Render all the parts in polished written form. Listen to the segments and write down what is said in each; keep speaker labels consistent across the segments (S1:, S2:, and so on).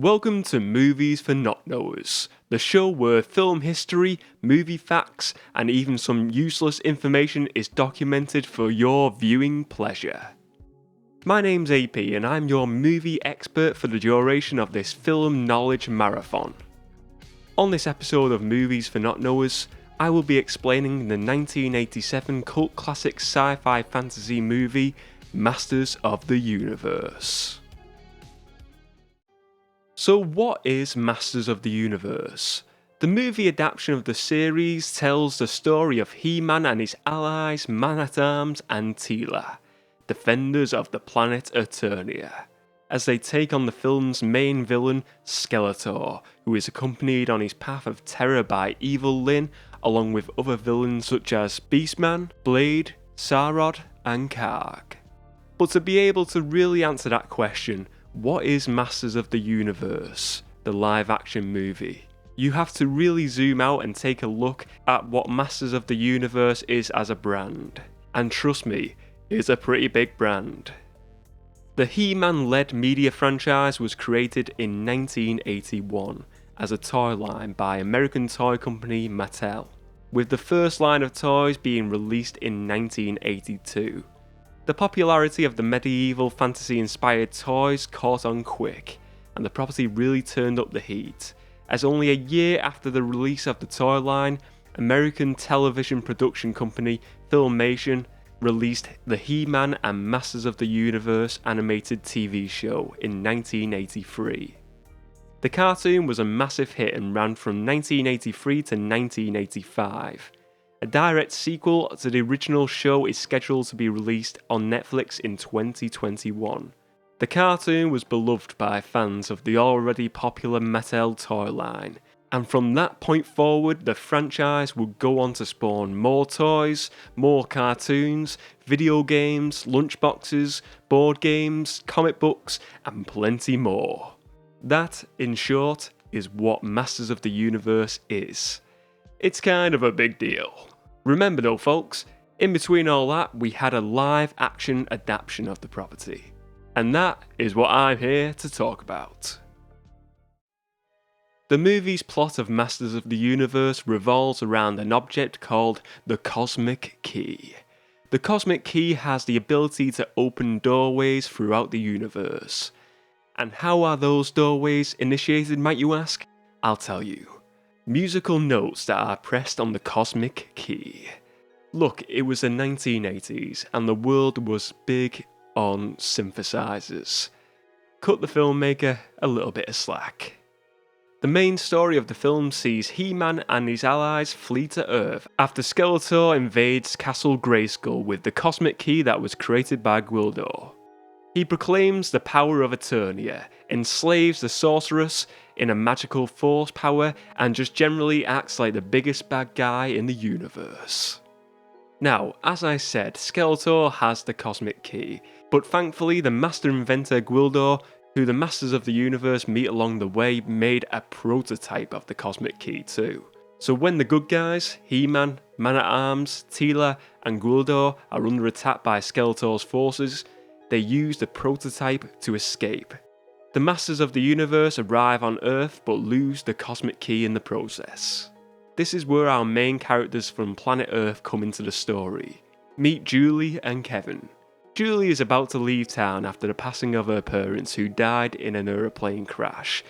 S1: Welcome to Movies for Not Knowers, the show where film history, movie facts, and even some useless information is documented for your viewing pleasure. My name's AP and I'm your movie expert for the duration of this film knowledge marathon. On this episode of Movies for Not Knowers, I will be explaining the 1987 cult classic sci-fi fantasy movie Masters of the Universe. So what is Masters of the Universe? The movie adaptation of the series tells the story of He-Man and his allies Man-at-Arms and Teela, defenders of the planet Eternia, as they take on the film's main villain, Skeletor, who is accompanied on his path of terror by Evil Lyn, along with other villains such as Beastman, Blade, Sarod, and Karg. But to be able to really answer that question, what is Masters of the Universe, the live-action movie? You have to really zoom out and take a look at what Masters of the Universe is as a brand. And trust me, it's a pretty big brand. The He-Man-led media franchise was created in 1981 as a toy line by American toy company Mattel, with the first line of toys being released in 1982. The popularity of the medieval fantasy-inspired toys caught on quick, and the property really turned up the heat, as only a year after the release of the toy line, American television production company Filmation released the He-Man and Masters of the Universe animated TV show in 1983. The cartoon was a massive hit and ran from 1983 to 1985. A direct sequel to the original show is scheduled to be released on Netflix in 2021. The cartoon was beloved by fans of the already popular Mattel toy line, and from that point forward the franchise would go on to spawn more toys, more cartoons, video games, lunchboxes, board games, comic books, and plenty more. That, in short, is what Masters of the Universe is. It's kind of a big deal. Remember though folks, in between all that we had a live action adaptation of the property. And that is what I'm here to talk about. The movie's plot of Masters of the Universe revolves around an object called the Cosmic Key. The Cosmic Key has the ability to open doorways throughout the universe. And how are those doorways initiated, might you ask? I'll tell you. Musical notes that are pressed on the Cosmic Key. Look, it was the 1980s and the world was big on synthesizers. Cut the filmmaker a little bit of slack. The main story of the film sees He-Man and his allies flee to Earth after Skeletor invades Castle Grayskull with the Cosmic Key that was created by Gwildor. He proclaims the power of Eternia, enslaves the sorceress in a magical force power, and just generally acts like the biggest bad guy in the universe. Now, as I said, Skeletor has the Cosmic Key, but thankfully the master inventor Gwildor, who the Masters of the Universe meet along the way, made a prototype of the Cosmic Key too. So when the good guys, He-Man, Man-at-Arms, Teela, and Gwildor are under attack by Skeletor's forces, they use the prototype to escape. The Masters of the Universe arrive on Earth but lose the Cosmic Key in the process. This is where our main characters from planet Earth come into the story. Meet Julie and Kevin. Julie is about to leave town after the passing of her parents who died in an aeroplane crash,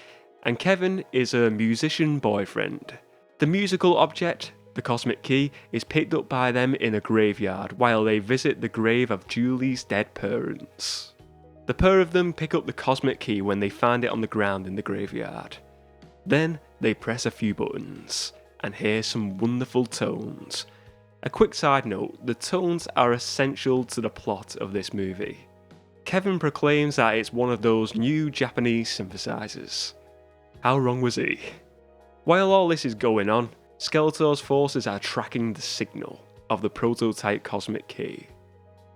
S1: and Kevin is her musician boyfriend. The musical object, the Cosmic Key, is picked up by them in a graveyard while they visit the grave of Julie's dead parents. The pair of them pick up the Cosmic Key when they find it on the ground in the graveyard. Then they press a few buttons and hear some wonderful tones. A quick side note, the tones are essential to the plot of this movie. Kevin proclaims that it's one of those new Japanese synthesizers. How wrong was he? While all this is going on, Skeletor's forces are tracking the signal of the prototype Cosmic Key.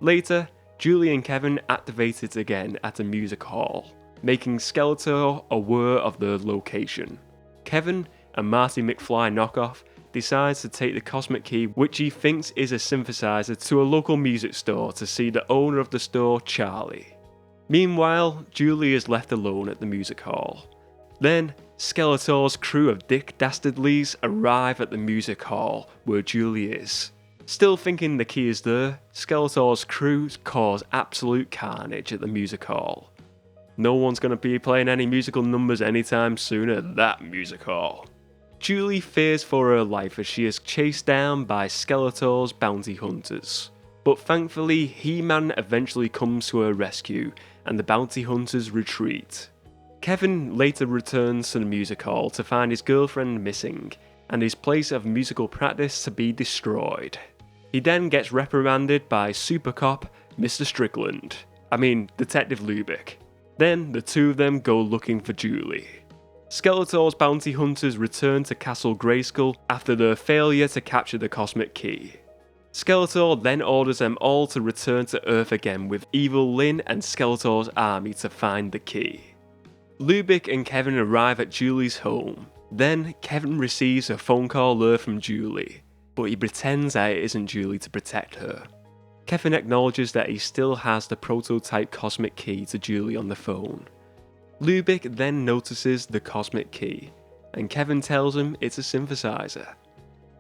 S1: Later, Julie and Kevin activate it again at a music hall, making Skeletor aware of the location. Kevin, a Marty McFly knockoff, decides to take the Cosmic Key, which he thinks is a synthesizer, to a local music store to see the owner of the store, Charlie. Meanwhile, Julie is left alone at the music hall. Then, Skeletor's crew of Dick Dastardlies arrive at the music hall where Julie is. Still thinking the key is there, Skeletor's crew cause absolute carnage at the music hall. No one's going to be playing any musical numbers anytime soon at that music hall. Julie fears for her life as she is chased down by Skeletor's bounty hunters. But thankfully, He-Man eventually comes to her rescue and the bounty hunters retreat. Kevin later returns to the music hall to find his girlfriend missing and his place of musical practice to be destroyed. He then gets reprimanded by Super Cop Mr. Detective Lubick. Then the two of them go looking for Julie. Skeletor's bounty hunters return to Castle Grayskull after their failure to capture the Cosmic Key. Skeletor then orders them all to return to Earth again with Evil Lyn and Skeletor's army to find the key. Lubick and Kevin arrive at Julie's home. Then Kevin receives a phone call there from Julie, but he pretends that it isn't Julie to protect her. Kevin acknowledges that he still has the prototype Cosmic Key to Julie on the phone. Lubick then notices the Cosmic Key, and Kevin tells him it's a synthesizer.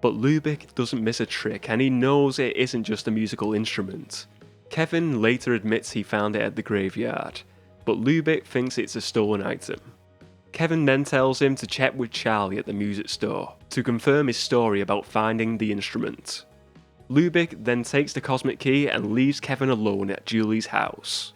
S1: But Lubick doesn't miss a trick, and he knows it isn't just a musical instrument. Kevin later admits he found it at the graveyard, but Lubick thinks it's a stolen item. Kevin then tells him to check with Charlie at the music store to confirm his story about finding the instrument. Lubick then takes the Cosmic Key and leaves Kevin alone at Julie's house.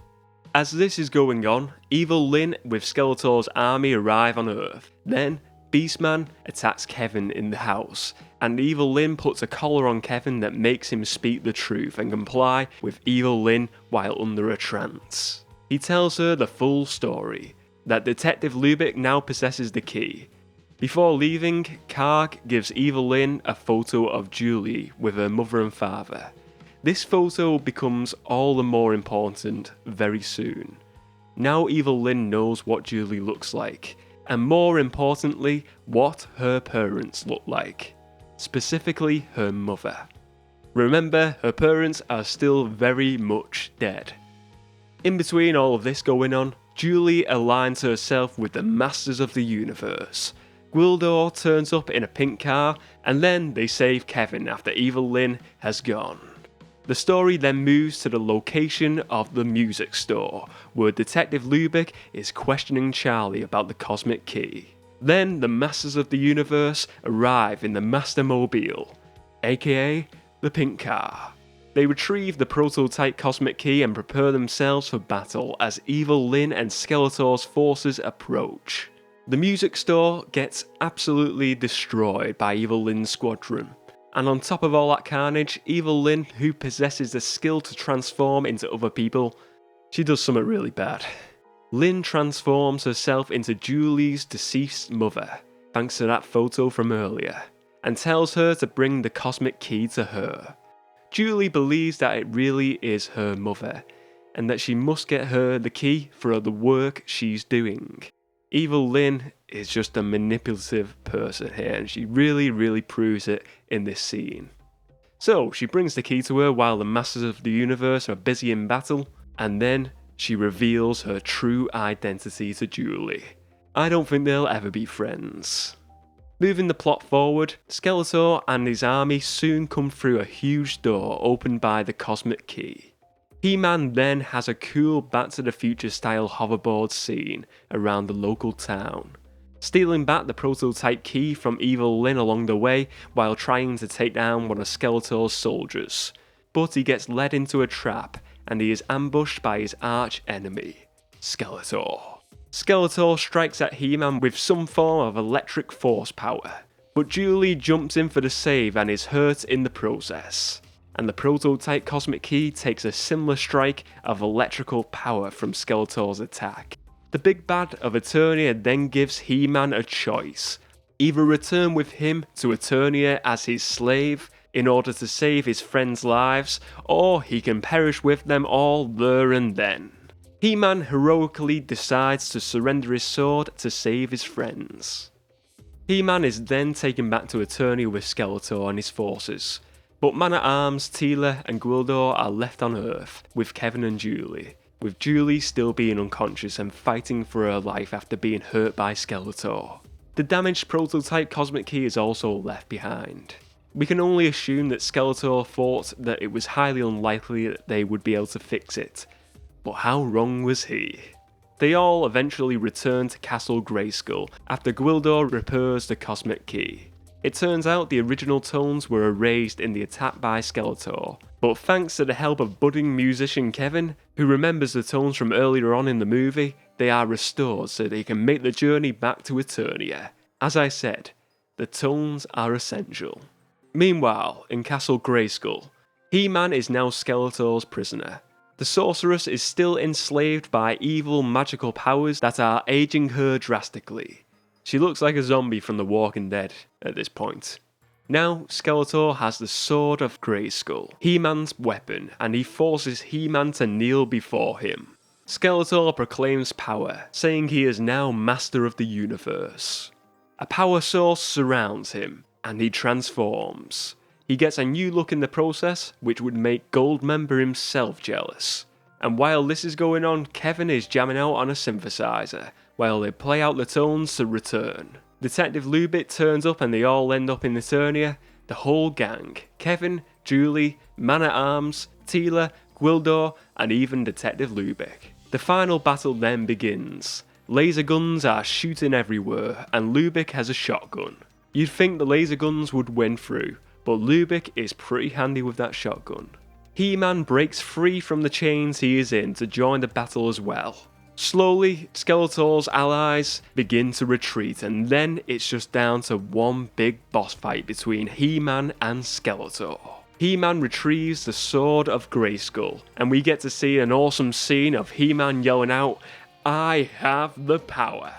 S1: As this is going on, Evil Lyn with Skeletor's army arrive on Earth. Then, Beastman attacks Kevin in the house, and Evil Lyn puts a collar on Kevin that makes him speak the truth and comply with Evil Lyn while under a trance. He tells her the full story, that Detective Lubick now possesses the key. Before leaving, Karg gives Evil Lyn a photo of Julie with her mother and father. This photo becomes all the more important very soon. Now Evil Lyn knows what Julie looks like, and more importantly, what her parents look like. Specifically, her mother. Remember, her parents are still very much dead. In between all of this going on, Julie aligns herself with the Masters of the Universe. Gwildor turns up in a pink car, and then they save Kevin after Evil Lyn has gone. The story then moves to the location of the music store, where Detective Lubick is questioning Charlie about the Cosmic Key. Then the Masters of the Universe arrive in the Mastermobile, aka the pink car. They retrieve the prototype Cosmic Key and prepare themselves for battle as Evil Lyn and Skeletor's forces approach. The music store gets absolutely destroyed by Evil Lyn's squadron. And on top of all that carnage, Evil Lyn, who possesses the skill to transform into other people, she does something really bad. Lyn transforms herself into Julie's deceased mother, thanks to that photo from earlier, and tells her to bring the Cosmic Key to her. Julie believes that it really is her mother, and that she must get her the key for the work she's doing. Evil Lyn is just a manipulative person here, and she really proves it in this scene. So, she brings the key to her while the Masters of the Universe are busy in battle, and then she reveals her true identity to Julie. I don't think they'll ever be friends. Moving the plot forward, Skeletor and his army soon come through a huge door opened by the Cosmic Key. He-Man then has a cool Back to the Future style hoverboard scene around the local town, stealing back the prototype key from Evil Lyn along the way while trying to take down one of Skeletor's soldiers. But he gets led into a trap and he is ambushed by his arch enemy, Skeletor. Skeletor strikes at He-Man with some form of electric force power, but Julie jumps in for the save and is hurt in the process. And the prototype Cosmic Key takes a similar strike of electrical power from Skeletor's attack. The big bad of Eternia then gives He-Man a choice. Either return with him to Eternia as his slave in order to save his friends' lives, or he can perish with them all there and then. He-Man heroically decides to surrender his sword to save his friends. He-Man is then taken back to Eternia with Skeletor and his forces, but Man-at-Arms, Teela and Gwildor are left on Earth with Kevin and Julie, with Julie still being unconscious and fighting for her life after being hurt by Skeletor. The damaged prototype Cosmic Key is also left behind. We can only assume that Skeletor thought that it was highly unlikely that they would be able to fix it, but how wrong was he? They all eventually return to Castle Grayskull after Gwildor repairs the Cosmic Key. It turns out the original tones were erased in the attack by Skeletor, but thanks to the help of budding musician Kevin, who remembers the tones from earlier on in the movie, they are restored so they can make the journey back to Eternia. As I said, the tones are essential. Meanwhile, in Castle Grayskull, He-Man is now Skeletor's prisoner. The sorceress is still enslaved by evil magical powers that are aging her drastically. She looks like a zombie from The Walking Dead at this point. Now, Skeletor has the Sword of Grayskull, He-Man's weapon, and he forces He-Man to kneel before him. Skeletor proclaims power, saying he is now master of the universe. A power source surrounds him, and he transforms. He gets a new look in the process, which would make Goldmember himself jealous. And while this is going on, Kevin is jamming out on a synthesizer, while they play out the tones to return. Detective Lubick turns up and they all end up in Eternia, the whole gang. Kevin, Julie, Man-at-Arms, Teela, Gwildor, and even Detective Lubick. The final battle then begins. Laser guns are shooting everywhere, and Lubick has a shotgun. You'd think the laser guns would win through, but Lubick is pretty handy with that shotgun. He-Man breaks free from the chains he is in to join the battle as well. Slowly, Skeletor's allies begin to retreat, and then it's just down to one big boss fight between He-Man and Skeletor. He-Man retrieves the Sword of Grayskull, and we get to see an awesome scene of He-Man yelling out, "I have the power."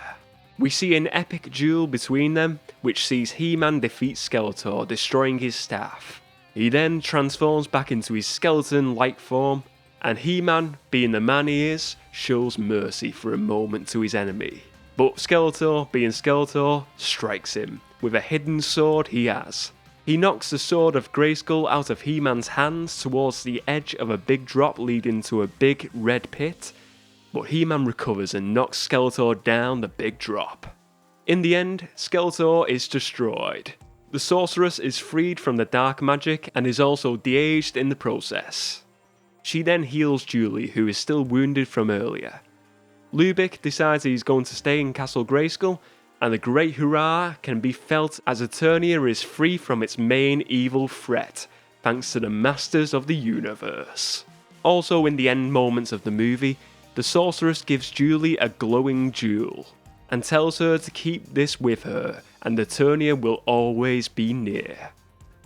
S1: We see an epic duel between them, which sees He-Man defeat Skeletor, destroying his staff. He then transforms back into his skeleton-like form, and He-Man, being the man he is, shows mercy for a moment to his enemy. But Skeletor, being Skeletor, strikes him, with a hidden sword he has. He knocks the Sword of Grayskull out of He-Man's hands towards the edge of a big drop leading to a big red pit, but He-Man recovers and knocks Skeletor down the big drop. In the end, Skeletor is destroyed. The sorceress is freed from the dark magic and is also de-aged in the process. She then heals Julie, who is still wounded from earlier. Lubick decides he's going to stay in Castle Grayskull, and the great hurrah can be felt as Eternia is free from its main evil threat, thanks to the Masters of the Universe. Also in the end moments of the movie, the sorceress gives Julie a glowing jewel, and tells her to keep this with her, and Eternia will always be near.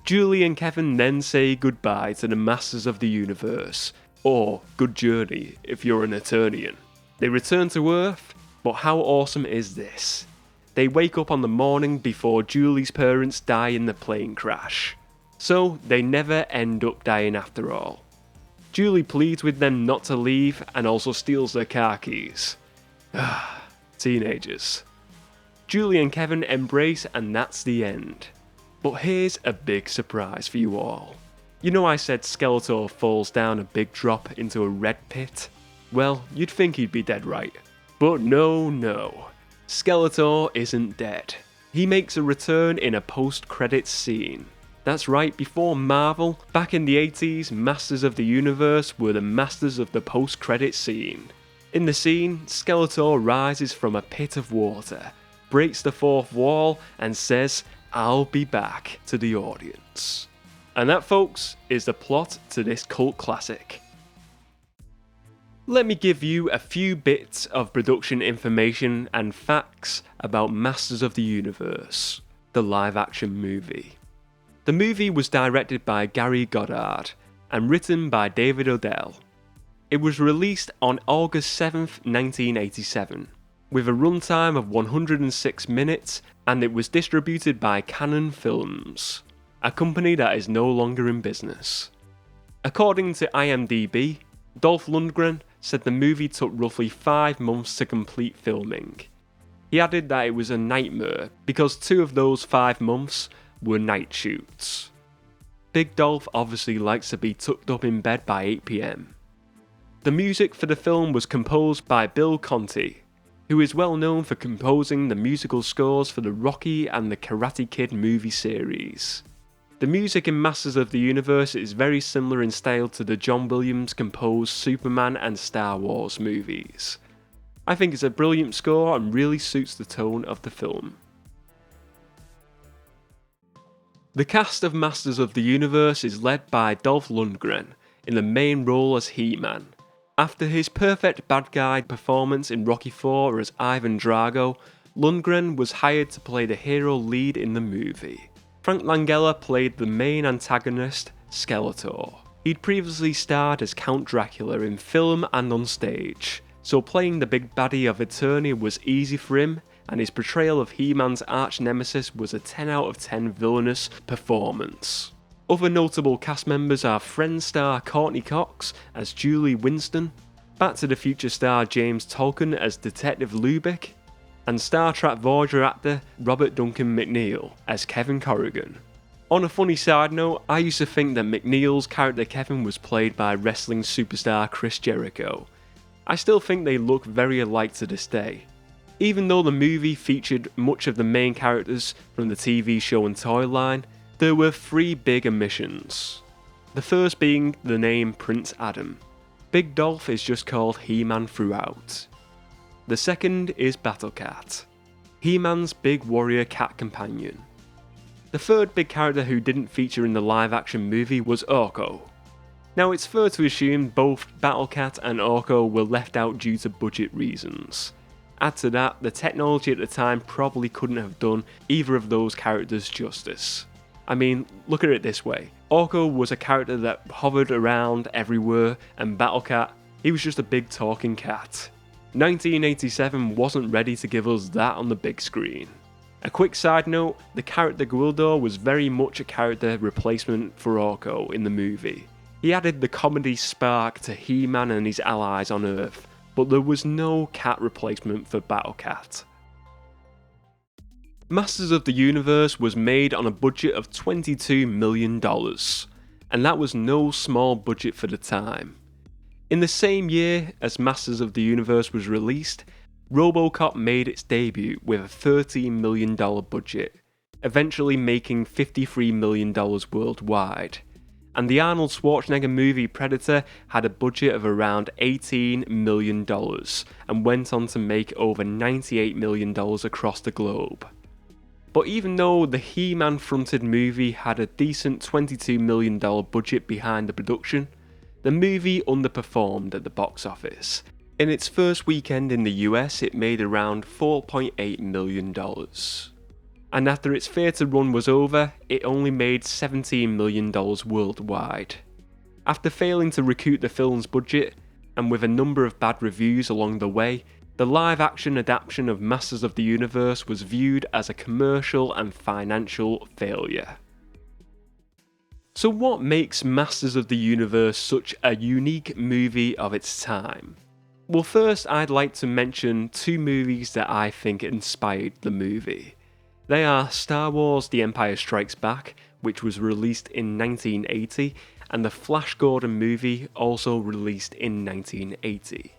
S1: Julie and Kevin then say goodbye to the Masters of the Universe, or good journey if you're an Eternian. They return to Earth, but how awesome is this? They wake up on the morning before Julie's parents die in the plane crash. So they never end up dying after all. Julie pleads with them not to leave and also steals their car keys. Teenagers. Julie and Kevin embrace and that's the end. But here's a big surprise for you all. You know I said Skeletor falls down a big drop into a red pit? Well, you'd think he'd be dead, right? But no. Skeletor isn't dead. He makes a return in a post-credits scene. That's right, before Marvel, back in the 80s, Masters of the Universe were the masters of the post-credits scene. In the scene, Skeletor rises from a pit of water, breaks the fourth wall, and says, "I'll be back," to the audience. And that, folks, is the plot to this cult classic. Let me give you a few bits of production information and facts about Masters of the Universe, the live-action movie. The movie was directed by Gary Goddard and written by David Odell. It was released on August 7th, 1987, with a runtime of 106 minutes, and it was distributed by Canon Films, a company that is no longer in business. According to IMDB, Dolph Lundgren said the movie took roughly 5 months to complete filming. He added that it was a nightmare because 2 of those 5 months were night shoots. Big Dolph obviously likes to be tucked up in bed by 8 PM. The music for the film was composed by Bill Conti, who is well known for composing the musical scores for the Rocky and the Karate Kid movie series. The music in Masters of the Universe is very similar in style to the John Williams composed Superman and Star Wars movies. I think it's a brilliant score and really suits the tone of the film. The cast of Masters of the Universe is led by Dolph Lundgren in the main role as He-Man. After his perfect bad guy performance in Rocky IV as Ivan Drago, Lundgren was hired to play the hero lead in the movie. Frank Langella played the main antagonist, Skeletor. He'd previously starred as Count Dracula in film and on stage, so playing the big baddie of Eternia was easy for him, and his portrayal of He-Man's arch-nemesis was a 10 out of 10 villainous performance. Other notable cast members are Friends star Courtney Cox as Julie Winston, Back to the Future star James Tolkien as Detective Lubick, and Star Trek Voyager actor Robert Duncan McNeil as Kevin Corrigan. On a funny side note, I used to think that McNeil's character Kevin was played by wrestling superstar Chris Jericho. I still think they look very alike to this day. Even though the movie featured much of the main characters from the TV show and toy line, there were 3 big omissions. The first being the name Prince Adam. Big Dolph is just called He-Man throughout. The second is Battle Cat, He-Man's big warrior cat companion. The third big character who didn't feature in the live action movie was Orco. Now it's fair to assume both Battle Cat and Orco were left out due to budget reasons. Add to that, the technology at the time probably couldn't have done either of those characters justice. I mean, look at it this way. Orco was a character that hovered around everywhere, and Battle Cat, he was just a big talking cat. 1987 wasn't ready to give us that on the big screen. A quick side note, the character Gwildor was very much a character replacement for Orco in the movie. He added the comedy spark to He-Man and his allies on Earth, but there was no cat replacement for Battle Cat. Masters of the Universe was made on a budget of $22 million, and that was no small budget for the time. In the same year as Masters of the Universe was released, RoboCop made its debut with a $13 million budget, eventually making $53 million worldwide. And the Arnold Schwarzenegger movie Predator had a budget of around $18 million and went on to make over $98 million across the globe. But even though the He-Man fronted movie had a decent $22 million budget behind the production, the movie underperformed at the box office. In its first weekend in the US, it made around $4.8 million. And after its theatre run was over, it only made $17 million worldwide. After failing to recoup the film's budget, and with a number of bad reviews along the way, the live-action adaptation of Masters of the Universe was viewed as a commercial and financial failure. So what makes Masters of the Universe such a unique movie of its time? Well, first I'd like to mention 2 movies that I think inspired the movie. They are Star Wars The Empire Strikes Back, which was released in 1980, and the Flash Gordon movie, also released in 1980.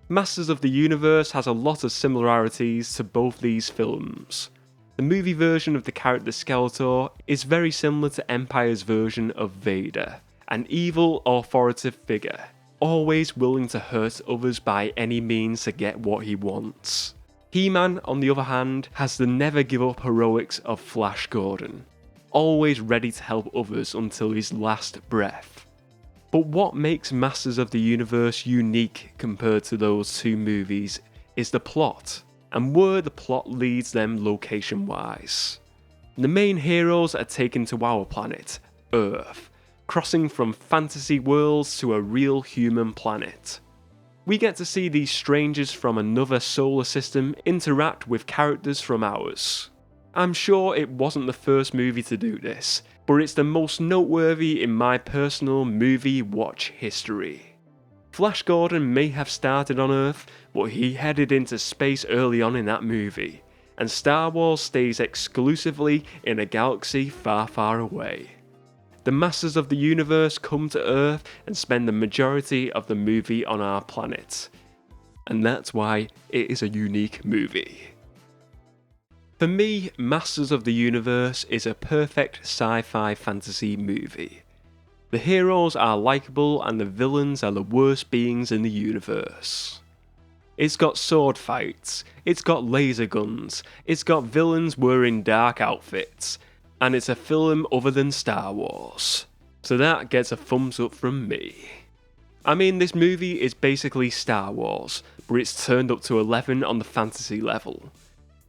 S1: Masters of the Universe has a lot of similarities to both these films. The movie version of the character Skeletor is very similar to Empire's version of Vader, an evil, authoritative figure, always willing to hurt others by any means to get what he wants. He-Man, on the other hand, has the never give up heroics of Flash Gordon, always ready to help others until his last breath. But what makes Masters of the Universe unique compared to those 2 movies is the plot, and where the plot leads them location-wise. The main heroes are taken to our planet, Earth, crossing from fantasy worlds to a real human planet. We get to see these strangers from another solar system interact with characters from ours. I'm sure it wasn't the first movie to do this, but it's the most noteworthy in my personal movie watch history. Flash Gordon may have started on Earth, but he headed into space early on in that movie, and Star Wars stays exclusively in a galaxy far, far away. the Masters of the Universe come to Earth and spend the majority of the movie on our planet. And that's why it is a unique movie. For me, Masters of the Universe is a perfect sci-fi fantasy movie. The heroes are likeable and the villains are the worst beings in the universe. It's got sword fights, it's got laser guns, it's got villains wearing dark outfits, and it's a film other than Star Wars. So that gets a thumbs up from me. I mean, this movie is basically Star Wars, but it's turned up to 11 on the fantasy level.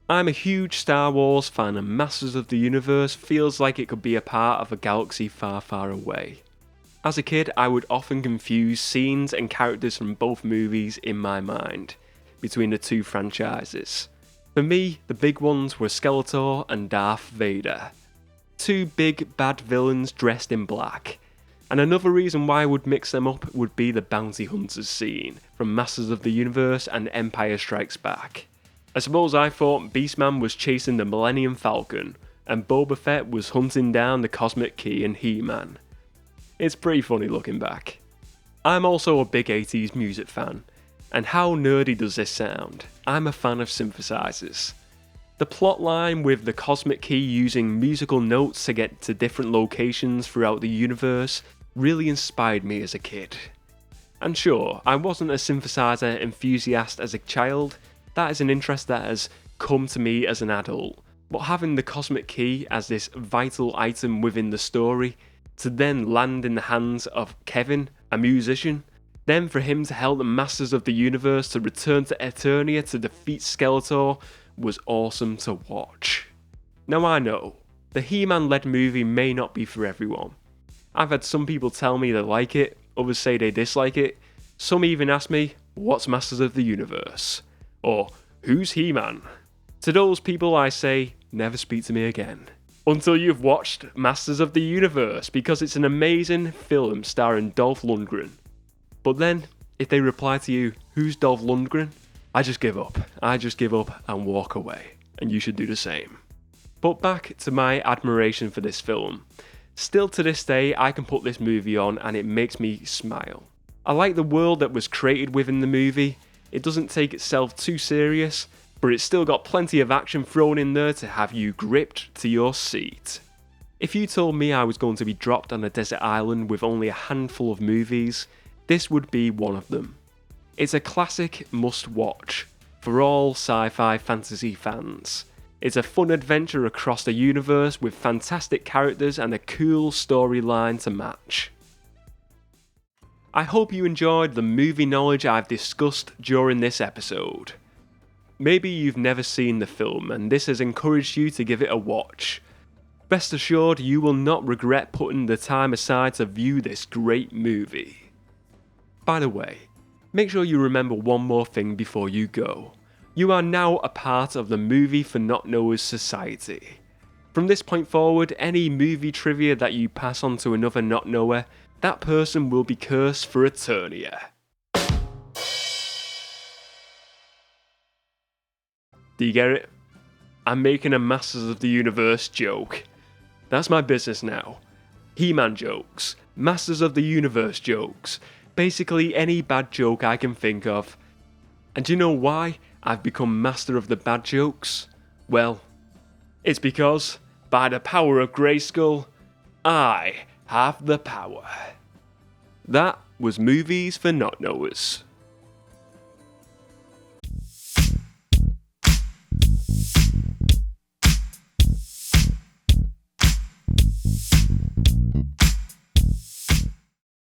S1: I'm a huge Star Wars fan and Masters of the Universe feels like it could be a part of a galaxy far, far away. As a kid, I would often confuse scenes and characters from both movies in my mind, between the two franchises. For me, the big ones were Skeletor and Darth Vader. Two big bad villains dressed in black. And another reason why I would mix them up would be the bounty hunters scene from Masters of the Universe and Empire Strikes Back. I suppose I thought Beastman was chasing the Millennium Falcon, and Boba Fett was hunting down the Cosmic Key and He-Man. It's pretty funny looking back. I'm also a big 80s music fan, and how nerdy does this sound? I'm a fan of synthesizers. The plotline with the Cosmic Key using musical notes to get to different locations throughout the universe really inspired me as a kid. And sure, I wasn't a synthesizer enthusiast as a child. That is an interest that has come to me as an adult, but having the Cosmic Key as this vital item within the story, to then land in the hands of Kevin, a musician, then for him to help the Masters of the Universe to return to Eternia to defeat Skeletor was awesome to watch. Now I know, the He-Man led movie may not be for everyone. I've had some people tell me they like it, others say they dislike it, some even ask me, what's Masters of the Universe? Or, who's He-Man? To those people I say, never speak to me again. Until you've watched Masters of the Universe, because it's an amazing film starring Dolph Lundgren. But then, if they reply to you, who's Dolph Lundgren? I just give up. I just give up and walk away. And you should do the same. But back to my admiration for this film. Still to this day, I can put this movie on and it makes me smile. I like the world that was created within the movie. It doesn't take itself too serious, but it's still got plenty of action thrown in there to have you gripped to your seat. If you told me I was going to be dropped on a desert island with only a handful of movies, this would be one of them. It's a classic must-watch for all sci-fi fantasy fans. It's a fun adventure across the universe with fantastic characters and a cool storyline to match. I hope you enjoyed the movie knowledge I've discussed during this episode. Maybe you've never seen the film and this has encouraged you to give it a watch. Rest assured you will not regret putting the time aside to view this great movie. By the way, make sure you remember one more thing before you go. You are now a part of the Movie for Not Knowers Society. From this point forward, any movie trivia that you pass on to another not knower, that person will be cursed for Eternia. Do you get it? I'm making a Masters of the Universe joke. That's my business now. He-Man jokes, Masters of the Universe jokes, basically any bad joke I can think of. And do you know why I've become master of the bad jokes? Well, it's because, by the power of Grayskull, I have the power. That was Movies for Not Knowers.